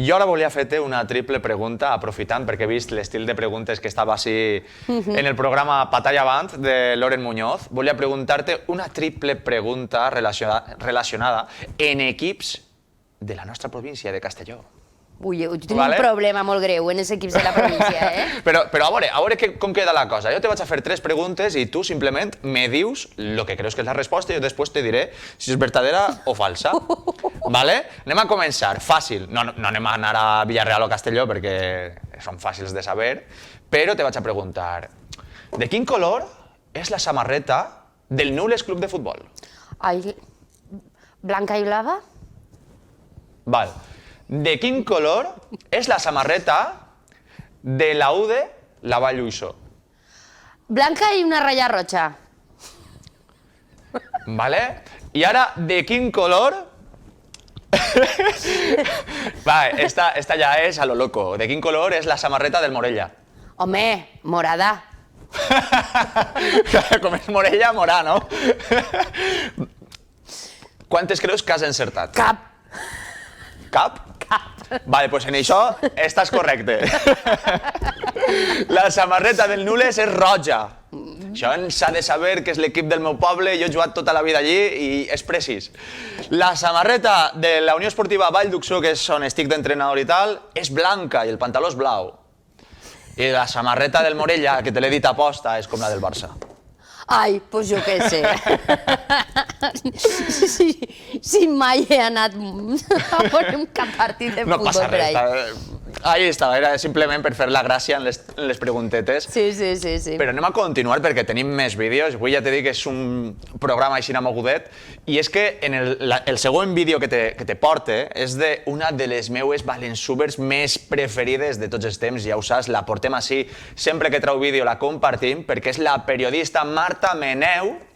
Jo ara volia fer-te una triple pregunta, aprofitant, perquè he vist l'estil de preguntes que estava així en el programa Patalla Band de Loren Muñoz. Volia preguntar-te una triple pregunta relacionada en equips de la nostra província de Castelló. Ui, tinc un problema molt greu en els equips de la província, eh? Però a veure com queda la cosa. Jo te vaig a fer 3 preguntes i tu simplement me dius el que creus que és la resposta i jo després te diré si és verdadera o falsa. Vale? Anem a començar. Fàcil. No anem a anar a Villarreal o Castelló perquè són fàcils de saber, però te vaig a preguntar de quin color és la samarreta del Nules Club de Futbol? Ai, blanca i blava? Val. De quin color és la samarreta de la UDE La Vall Lluïssó? Blanca i una ratlla roja. Vale? I ara, de quin color... Va, esta ja és a lo loco. De quin color és la samarreta del Morella? Home, morada. Com és Morella, morà, no? Quantes creus que has encertat? Cap. Cap? Vale, doncs en això estàs correcte. La samarreta del Nules és roja. Això s'ha de saber que és l'equip del meu poble, jo he jugat tota la vida allí i és precís. La samarreta de la Unió Esportiva Vall d'Uxó, que és on estic d'entrenador i tal, és blanca i el pantaló és blau. I la samarreta del Morella, que te l'he dit a posta, és com la del Barça. Ai, doncs jo què sé. Si mai he anat a veure cap partit de No futbol passa per ahí. res. Ahí està, era simplement per fer la gràcia en les preguntetes. Sí. Però anem a continuar perquè tenim més vídeos. Avui ja t'he dit que és un programa així mogudet. I és que en el següent vídeo que te porte és d'una de les meues valensubers més preferides de tots els temps. Ja ho saps, la portem així. Sempre que trau vídeo la compartim perquè és la periodista Marta Meneu,